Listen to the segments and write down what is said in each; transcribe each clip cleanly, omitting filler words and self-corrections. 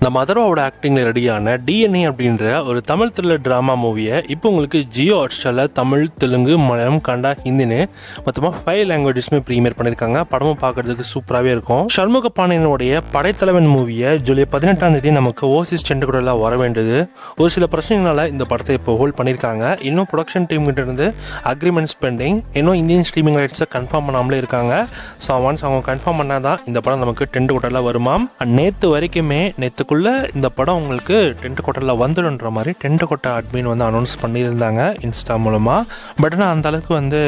நம்ம அதர்வாவோட ஆக்டிங்கில் ரெடியான டிஎன்ஏ அப்படின்ற ஒரு தமிழ் த்ரில்லர் ட்ராமா மூவியை இப்போ உங்களுக்கு ஜியோ ஹாட்ஸ்டாரில் தமிழ், தெலுங்கு, மலையாளம், கன்னடா, ஹிந்தின்னு மொத்தமாக 5 லாங்குவேஜஸ்மே ப்ரீமியர் பண்ணியிருக்காங்க. படமும் பார்க்கறதுக்கு சூப்பராகவே இருக்கும். ஷண்முக பாண்டியனுடைய படைத்தலைவன் மூவியை ஜூலை 18ஆம் தேதி நமக்கு ஓசிஸ் சென்டர்குள்ள வர வேண்டியது. ஒரு சில பிரச்சனைகளால் இந்த படத்தை இப்போ ஹோல்ட் பண்ணியிருக்காங்க. இன்னும் ப்ரொடக்ஷன் டீம் கிட்ட இருந்து அக்ரிமெண்ட்ஸ் பெண்டிங், இன்னும் இந்தியன் ஸ்ட்ரீமிங் ரைட்ஸை கன்ஃபார்ம் பண்ணாமலே இருக்காங்க. ஸோ ஒன்ஸ் அவங்க கன்ஃபார்ம் பண்ணால் தான் இந்த படம் நமக்கு டென்ட் கோட்டரில் வருமாம். நேற்று வரைக்குமே இந்த படம் உங்களுக்கு டென்ட் கோட்டரில் வந்துடுன்ற மாதிரி டென்ட் கோட்டை அட்மின் வந்து அனௌன்ஸ் பண்ணியிருந்தாங்க இன்ஸ்டா மூலமாக. பட் ஆனால் அந்த அளவுக்கு வந்து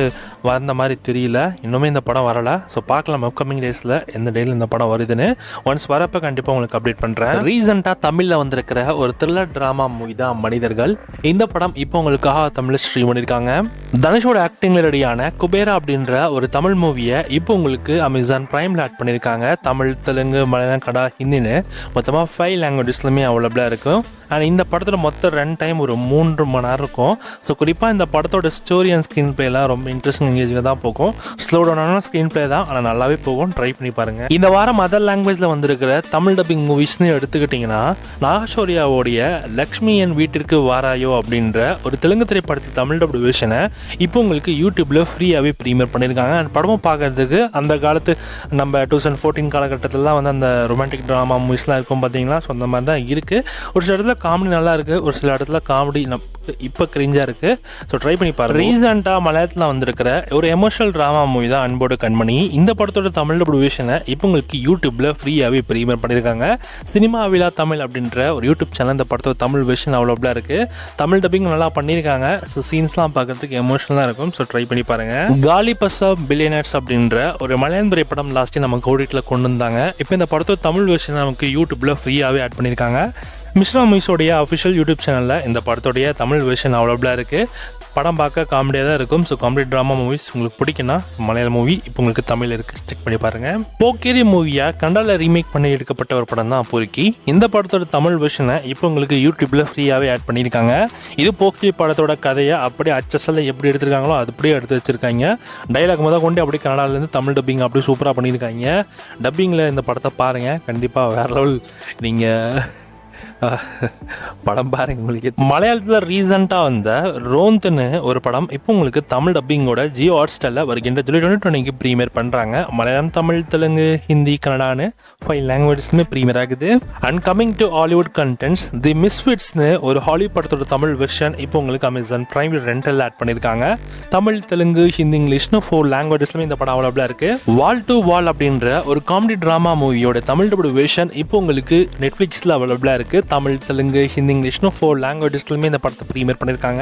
வந்த மாதிரி தெரியல. இன்னுமே இந்த படம் வரலை. ஸோ பார்க்கலாம் அப்கமிங் டேஸில் எந்த டேயில் இந்த படம் வருதுன்னு. ஒன்ஸ் வரப்போ கண்டிப்பாக உங்களுக்கு அப்டேட் பண்ணுறேன். ரீசெண்டாக தமிழில் வந்திருக்கிற ஒரு த்ரில்லர் ட்ராமா மூவி தான் மனிதர்கள். இந்த படம் இப்போ உங்களுக்காக தமிழில் ஸ்ட்ரீம் பண்ணியிருக்காங்க. தனுஷோட ஆக்டிங்கில் ரெடியான குபேரா அப்படின்ற ஒரு தமிழ் மூவியை இப்போ உங்களுக்கு அமேசான் பிரைமில் ஆட் பண்ணியிருக்காங்க. தமிழ், தெலுங்கு, மலையாளம், கன்னடா, ஹிந்தின்னு மொத்தமாக 5 லாங்குவேஜஸ்லுமே அவைலபிளாக இருக்கும். அண்ட் இந்த படத்தில் மொத்தம் ரன் டைம் ஒரு 3 மணி நேரம் இருக்கும். ஸோ குறிப்பாக இந்த படத்தோட ஸ்டோரி அண்ட் ஸ்க்ரீன் பிளேலாம் ரொம்ப இன்ட்ரெஸ்டிங் எங்கேஜிங்காக தான் போகும். ஸ்லோ டவுனான ஸ்க்ரீன் பிளே தான், ஆனால் நல்லாவே போகும். ட்ரை பண்ணி பாருங்கள். இந்த வாரம் அதர் லாங்குவேஜில் வந்திருக்கிற தமிழ் டப்பிங் மூவிஸ்னு எடுத்துக்கிட்டிங்கன்னா நாகசூரியாவோடைய லக்ஷ்மி என் வீட்டிற்கு வாராயோ அப்படின்ற ஒரு தெலுங்கு திரைப்படத்தில் தமிழ் டப் டிவிஷனை இப்போ உங்களுக்கு யூடியூப்பில் ஃப்ரீயாகவே ப்ரீமியர் பண்ணியிருக்காங்க. அண்ட் படமும் பார்க்கறதுக்கு அந்த காலத்து நம்ம 2014 காலகட்டத்திலலாம் வந்து அந்த ரொமான்டிக் ட்ராமா மூவிஸ்லாம் இருக்கும் பார்த்தீங்களா. ஸோ அந்த மாதிரி தான் இருக்குது. ஒரு சில இடத்துல காமெடி நல்லா இருக்குது, ஒரு சில இடத்துல காமெடி இப்போ கிரிஞ்சாக இருக்குது. ஸோ ட்ரை பண்ணி பாருங்கள். ரீசெண்டாக மலையாளத்தில் வந்திருக்கிற ஒரு எமோஷனல் ட்ராமா மூவி தான் அன்போடு கண்மணி. இந்த படத்தோட தமிழ் டிவிஷனை இப்போ உங்களுக்கு யூடியூப்பில் ஃப்ரீயாகவே ப்ரீமியர் பண்ணியிருக்காங்க. சினிமா விழா தமிழ் அப்படின்ற ஒரு யூடியூப் சேனல் இந்த படத்தோட தமிழ் விஷன் அவ்வளோபிளாக இருக்குது. தமிழ் டப்பிங் நல்லா பண்ணியிருக்காங்க. ஸோ சீன்ஸ்லாம் பார்க்குறதுக்கு எமோஷனலாக இருக்கும். ஸோ ட்ரை பண்ணி பாருங்கள். காலி பசா பில்லியனர்ஸ் அப்படின்ற ஒரு மலையாளம் திரைப்படம் லாஸ்ட்டு நமக்கு ஓடிட்டில் கொண்டு வந்தாங்க. இப்போ இந்த படத்தோட தமிழ் விஷன் நமக்கு யூடியூப்பில் ஃப்ரீயாகவே ஆட் பண்ணியிருக்காங்க. மிஸ்ரா மூவிஸோடைய அஃபிஷியல் யூடியூப் சேனலில் இந்த படத்தோடைய தமிழ் வெர்ஷன் அவைலபிளாக இருக்குது. படம் பார்க்க காமெடியாக தான் இருக்கும். ஸோ காமெடி ட்ராமா மூவிஸ் உங்களுக்கு பிடிக்குன்னா மலையாள மூவி இப்போ உங்களுக்கு தமிழ் இருக்குது, செக் பண்ணி பாருங்கள். போக்கேரி மூவியை கன்னடாவில் ரீமேக் பண்ணி எடுக்கப்பட்ட ஒரு படம் தான் பொறுக்கி. இந்த படத்தோட தமிழ் வெர்ஷனை இப்போ உங்களுக்கு யூடியூப்பில் ஃப்ரீயாகவே ஆட் பண்ணியிருக்காங்க. இது போக்கேரி படத்தோட கதையை அப்படியே அச்சஸில் எப்படி எடுத்திருக்காங்களோ அது அப்படியே எடுத்து வச்சுருக்காங்க. டைலாக் முதல் கொண்டு அப்படியே கன்னடாவிலேருந்து தமிழ் டப்பிங் அப்படியே சூப்பராக பண்ணியிருக்காங்க. டப்பிங்கில் இந்த படத்தை பாருங்கள், கண்டிப்பாக வேறு லெவல். நீங்கள் படம் பாருங்க. உங்களுக்கு மலையாளத்தில் ரீசெண்டாக வந்த ரோந்த்னு ஒரு படம் இப்போ உங்களுக்கு தமிழ் டப்பிங்கோட ஜியோ ஹாட்ஸ்டாரில் வருகின்ற ஜூலை 2020 ப்ரீமியர் பண்ணுறாங்க. மலையாளம், தமிழ், தெலுங்கு, ஹிந்தி, கன்னடான்னு 5 லாங்குவேஜஸ்மே ப்ரீமியர் ஆகுது. And coming to Hollywood contents, the மிஸ்ஃபிட்ஸ்னு ஒரு ஹாலிவுட் படத்தோட தமிழ் வெர்ஷன் இப்போ உங்களுக்கு அமேசான் பிரைம் ரெண்டல் ஆட் பண்ணியிருக்காங்க. தமிழ், தெலுங்கு, ஹிந்தி, இங்கிலீஷ்னு 4 லாங்குவேஜஸ்லுமே இந்த படம் அவைலபிளாக இருக்குது. வால் டு வால் அப்படின்ற ஒரு காமெடி ட்ராமா மூவியோட தமிழ் டப் வெர்ஷன் இப்போ உங்களுக்கு நெட்ஃப்ளிக்ஸில் அவைலபிளாக இருக்குது. தமிழ், தெலுங்கு, ஹிந்தி, இங்கிலீஷ்னு 4 லாங்குவேஜஸ்லுமே இந்த படத்தை ப்ரீமியர் பண்ணியிருக்காங்க.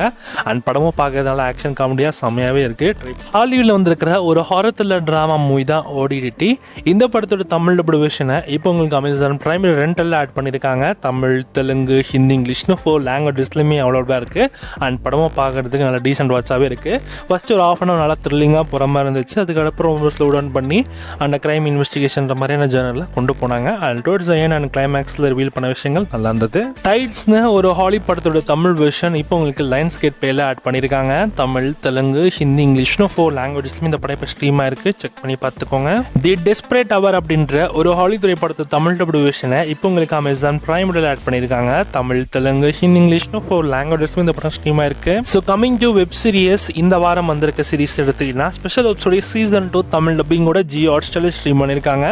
அண்ட் படமும் பார்க்கறதுனால ஆக்ஷன் காமெடியாக செம்மையாகவே இருக்குது. ஹாலிவுட்ல வந்திருக்கிற ஒரு ஹாரர் த்ரில்லர் ட்ராமா மூவி தான் ஓடிடி. இந்த படத்தோட தமிழ் டப் வெர்ஷனை இப்போ உங்களுக்கு அமேசான் பிரைம் ரெண்டல் ஆட் பண்ணியிருக்காங்க. தமிழ், தெலுங்கு, ஹிந்தி, இங்கிலீஷ்னு 4 லாங்குவேஜஸ்லுமே அவ்வளோவா இருக்குது. அண்ட் படமும் பார்க்கறதுக்கு நல்லா டீசென்ட் வாட்சாகவே இருக்குது. ஃபஸ்ட்டு ஒரு ½ நல்லா த்ரில்லிங்காக போகிற மாதிரி இருந்துச்சு. அதுக்கப்புறம் ரொம்ப ஸ்லோ டவுன் பண்ணி அந்த கிரைம் இன்வெஸ்டிகேஷன்ற மாதிரியான ஜேர்னலில் கொண்டு போனாங்க. அண்ட் டுவர்ட்ஸ் எண்ட் அண்ட் கிளைமேக்ஸில் ரிவீல் பண்ண விஷயங்கள் நல்லா இருந்தது. டைட்ஸ்னு ஒரு ஹாலிவுட் படத்தோட தமிழ் வெர்ஷன் இப்போ உங்களுக்கு லைன்ஸ் கேட் பிளேல ஆட் பண்ணியிருக்காங்க. தமிழ், தெலுங்கு, ஹிந்தி, இங்கிலீஷ்னு 4 லாங்குவேஜஸ்லுமே இந்த படம் இப்போ ஸ்ட்ரீமாக இருக்குது, செக் பண்ணி பார்த்துக்கோங்க. தி டெஸ்பரேட் அவர் அப்படின்ற ஒரு ஹாலிவுட் திரைப்படத்தோட தமிழ் டப் வெர்ஷனை இப்போ உங்களுக்கு அமேசான் பிரைம் ஆட் பண்ணியிருக்காங்க. தமிழ், தெலுங்கு, ஹிந்தி, இங்கிலீஷ்னு 4 லாங்குவேஜஸ்லுமே இந்த படம் ஸ்ட்ரீமாக இருக்குது. So coming to web series, இந்த வாரம் வந்திருக்க சீரிஸ் எடுத்துக்கிட்டா ஸ்பெஷல் வெப்ஸோடைய சீசன் 2 தமிழ் டப்பிங்கோட ஜியோ ஹாட்ஸ்டாரில் ஸ்ட்ரீம் பண்ணியிருக்காங்க.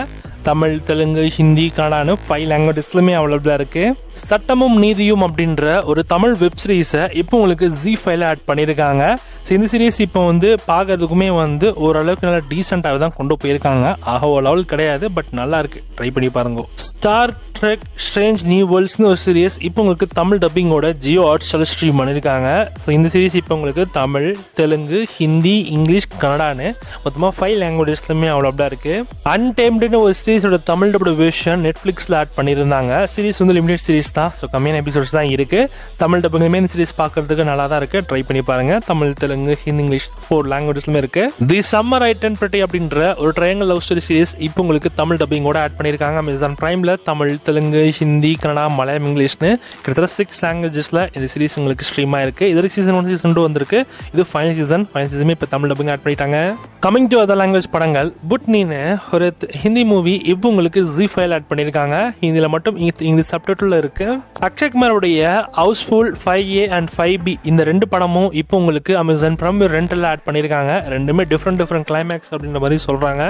தமிழ், தெலுங்கு, ஹிந்தி, கன்னடான்னு 5 லாங்குவேஜஸ்லுமே அவைலபிளாக இருக்குது. சட்டமும் நீதியும் அப்படின்ற ஒரு தமிழ் வெப் சீரிஸை இப்போ உங்களுக்கு ZEE5 ஆட் பண்ணியிருக்காங்க. ஸோ இந்த சீரிஸ் இப்போ வந்து பார்க்கறதுக்குமே வந்து ஓரளவுக்கு நல்லா டீசெண்டாக தான் கொண்டு போயிருக்காங்க. ஒரு லெவல் கிடையாது, பட் நல்லா இருக்குது, ட்ரை பண்ணி பாருங்க. ஸ்டார் ட்ரெக் ஸ்ட்ரேஞ்ச் நியூ வேர்ல்ட்ஸ்னு ஒரு சீரிஸ் இப்போ உங்களுக்கு தமிழ் டப்பிங்கோட ஜியோ ஹாட்ஸ்டாரில் ஸ்ட்ரீம் பண்ணியிருக்காங்க. ஸோ இந்த சீரிஸ் இப்போ உங்களுக்கு தமிழ், தெலுங்கு, ஹிந்தி, இங்கிலீஷ், கன்னடான்னு மொத்தமாக 5 லாங்குவேஜஸ்லுமே அவ்வளோதான் இருக்குது. அன்டேம்டுன்னு ஒரு சீரிஸோட தமிழ் டப் வெர்ஷன் நெட்ஃப்ளிக்ஸில் ஆட் பண்ணியிருந்தாங்க. சீரிஸ் வந்து லிமிடெட் சீரிஸ் தான். ஸோ கம்மியான எபிசோட்ஸ் தான் இருக்குது. தமிழ் டப்பிங்குமே இந்த சீரிஸ் பார்க்கறதுக்கு நல்லா தான் இருக்குது, ட்ரை பண்ணி பாருங்கள். தமிழ், தெலுங்கு, ஹிந்தி, இங்கிலீஷ் 4 லாங்குவேஜஸ்லுமே இருக்குது. தி சம்மர் ஐ டென் பிரிட்டி அப்படின்ற ஒரு ட்ரையாங்கிள் லவ் ஸ்டோரி சீரிஸ் இப்போ உங்களுக்கு தமிழ் டப்பிங்கோட ஆட் பண்ணியிருக்காங்க. அமேசான் பிரைமில் தமிழ், தெலுங்கு, ஹிந்தி, கன்னடா, மலையாளம், இங்கிலீஷ்னு கிட்டத்தட்ட 6 லாங்குவேஜஸில் இந்த சீரிஸ் உங்களுக்கு ஸ்ட்ரீம் ஆயிருக்கு. இதற்கு சீசன் 1 சீசன் 2 வந்திருக்கு. இது ஃபைனல் சீசனுமே இப்போ தமிழ் டப்பிங் ஆட் பண்ணிட்டாங்க. கமிங் டு அதர் லாங்குவேஜ் படங்கள், புட்னின்னு ஒரு ஹிந்தி மூவி இப்போ உங்களுக்கு ZEE5 ஆட் பண்ணியிருக்காங்க. ஹிந்தியில் மட்டும் இங்கிலீஷ் சப்டைட்டில் இருக்கு. Akshay குமாரோடைய Housefull 5A and 5B இந்த 2 படமும் இப்போ உங்களுக்கு அமேசான் பிரைம் ரெண்டல்ல ஆட் பண்ணியிருக்காங்க. ரெண்டுமே டிஃப்ரெண்ட் கிளைமேக்ஸ் அப்படின்ற மாதிரி சொல்றாங்க.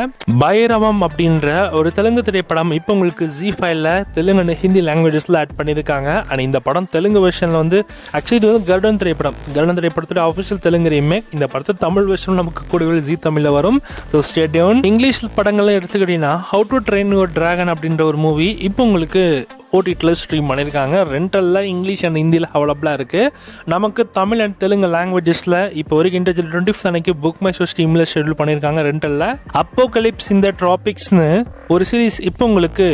பைரவம் அப்படின்ற ஒரு தெலுங்கு திரைப்படம் இப்போ உங்களுக்கு ZEE5ல தெலுங்கு and ஹிந்தி லாங்குவேஜஸ்ல ஆட் பண்ணியிருக்காங்க. அண்ட் இந்த படம் தெலுங்கு வெர்ஷன்ல வந்து ஆக்சுவலி இது வந்து கருடன் திரைப்படத்தோட ஆஃபிஷியல் தெலுங்கு ரீமேக். இந்த படத்தை தமிழ் வெர்ஷன் நமக்கு கூடிய ஜீ தமிழ்ல வரும். So stay tune. இங்கிலீஷ் படங்கள்லாம் எடுத்துக்கிட்டீங்கன்னா how to train your dragon அப்படின்ற ஒரு மூவி இப்போ உங்களுக்கு ஓடிடியில் ஸ்ட்ரீம் பண்ணியிருக்காங்க. ரெண்டலில் இங்கிலீஷ் அண்ட் ஹிந்தியில் அவைலபிளாக இருக்குது. நமக்கு தமிழ் அண்ட் தெலுங்கு லாங்குவேஜஸில் இப்போ வரைக்கும் இன்டர்ஜெல் 25th அன்னைக்கு புக் மை ஷோ ஸ்ட்ரீமில் ஷெட்யூல் பண்ணியிருக்காங்க ரெண்டலில். அப்போகலிப்ஸ் இந்த ட்ராபிக்ஸ்னு ஒரு சீரீஸ் இப்போ உங்களுக்கு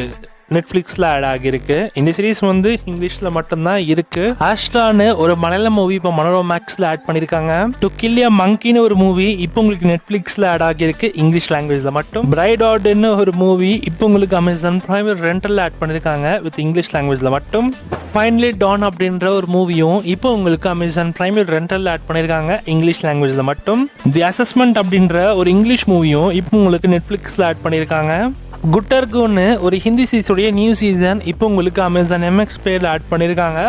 நெட்ஃப்ளிக்ஸில் ஆட் ஆகியிருக்கு. இந்த சீரீஸ் வந்து இங்கிலீஷில் மட்டும்தான் இருக்கு. ஆஸ்ட்ரான்னு ஒரு மலையாள மூவி இப்போ மனோரமேக்ஸில் ஆட் பண்ணியிருக்காங்க. டு கில் எ மங்கின்னு ஒரு மூவி இப்போ உங்களுக்கு நெட்ஃப்ளிக்ஸில் ஆட் ஆகியிருக்கு இங்கிலீஷ் லாங்குவேஜில் மட்டும். பிரைடாட்னு ஒரு மூவி இப்போ உங்களுக்கு அமேசான் பிரைம் ரெண்டலில் ஆட் பண்ணியிருக்காங்க வித் இங்கிலீஷ் லாங்குவேஜில் மட்டும். ஃபைனலி டான் அப்படின்ற ஒரு மூவியும் இப்போ உங்களுக்கு அமேசான் பிரைம் ரெண்டலில் ஆட் பண்ணியிருக்காங்க இங்கிலீஷ் லாங்குவேஜில் மட்டும். தி அசஸ்மெண்ட் அப்படின்ற ஒரு இங்கிலீஷ் மூவியும் இப்போ உங்களுக்கு நெட்ஃப்ளிக்ஸில் ஆட் பண்ணியிருக்காங்க. குட்டர்குன்னு ஒரு ஹிந்தி சீரிஸோடைய நியூ சீசன் இப்போ உங்களுக்கு அமேசான் MX பேரில் ஆட் பண்ணியிருக்காங்க.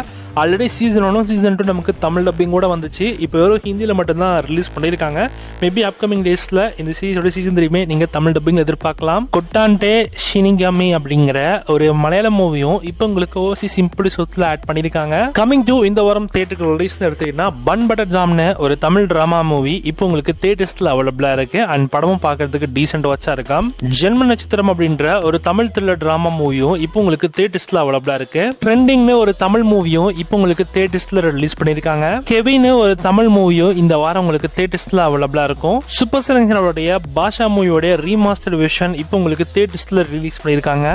ஆல்ரெடி சீசன் 1 சீசன் 2 நமக்கு தமிழ் டப்பிங் கூட வந்துச்சு. இப்போ வெறும் ஹிந்தியில் மட்டும்தான் ரிலீஸ் பண்ணியிருக்காங்க. மேபி அப்கமிங் டேஸில் இந்த சீரிஸோட சீசன் 3 நீங்கள் தமிழ் டப்பிங் எதிர்பார்க்கலாம். கொட்டான்டே ஷினிகாமி அப்படிங்கிற ஒரு மலையாள மூவியும் இப்போ உங்களுக்கு ஓசி சிம்பிள் சொத்தில் ஆட் பண்ணியிருக்காங்க. கமிங் டு இந்த வாரம் தேட்டருக்கு ரிலீஸ் எடுத்துக்கிட்டீங்கன்னா பன் பட்டர் ஜாம்னு ஒரு தமிழ் ட்ராமா மூவி இப்போ உங்களுக்கு தேட்டர்ஸில் அவைலபிளாக இருக்கு. அண்ட் படமும் பார்க்கறதுக்கு டீசென்ட் வாட்சாக இருக்காம். ஜென்ம நட்சத்திரம் அப்படின்ற ஒரு தமிழ் த்ரில்லர் ட்ராமா மூவியும் இப்போ உங்களுக்கு தேட்டர்ஸில் அவைலபிளாக இருக்கு. ட்ரெண்டிங்னு ஒரு தமிழ் மூவியும் இப்போ உங்களுக்கு தியேட்டர்ஸ்ல ரிலீஸ் பண்ணிருக்காங்க. கெவின் ஒரு தமிழ் மூவியும் இந்த வாரம் உங்களுக்கு தியேட்டர்ஸ்ல அவைலபிளா இருக்கும். சூப்பர் சிங்கரோடைய பாஷா மூவியோட ரீமாஸ்டர் வெர்ஷன் இப்போ உங்களுக்கு தியேட்டர்ஸ்ல ரிலீஸ் பண்ணிருக்காங்க.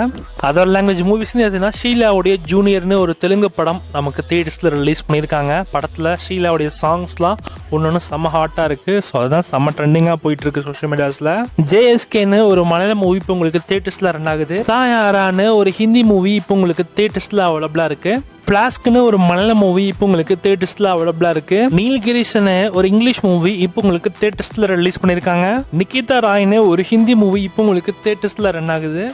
அதர் லாங்குவேஜ் மூவிஸ் எதுனா ஷீலாவுடைய ஜூனியர்னு ஒரு தெலுங்கு படம் நமக்கு தியேட்டர்ஸ்ல ரிலீஸ் பண்ணிருக்காங்க. படத்துல ஷீலாவுடைய சாங்ஸ்லாம் ஒன்னொன்னு செம்ம ஹாட்டா இருக்கு. ஸோ அதான் செம்ம ட்ரெண்டிங்கா போயிட்டு இருக்கு சோஷியல் மீடியாஸ்ல. JSKன்னு ஒரு மலையாள மூவி இப்போ உங்களுக்கு தியேட்டர்ஸ்ல ரன் ஆகுது. சாயாரான்னு ஒரு ஹிந்தி மூவி இப்போ உங்களுக்கு தியேட்டர்ஸ்ல அவைலபிளா இருக்கு. பிளாஸ்க்னு ஒரு மலையாள மூவி இப்போ உங்களுக்கு தியேட்டர்ஸ்ல அவைலபிளா இருக்கு. நீல்கிரிஸ்னு ஒரு இங்கிலீஷ் மூவி இப்போ உங்களுக்கு தியேட்டர்ஸ்ல ரிலீஸ் பண்ணிருக்காங்க. நிகிதா ராய்னு ஒரு ஹிந்தி மூவி இப்போ உங்களுக்கு தியேட்டர்ஸ்ல ரன் ஆகுது.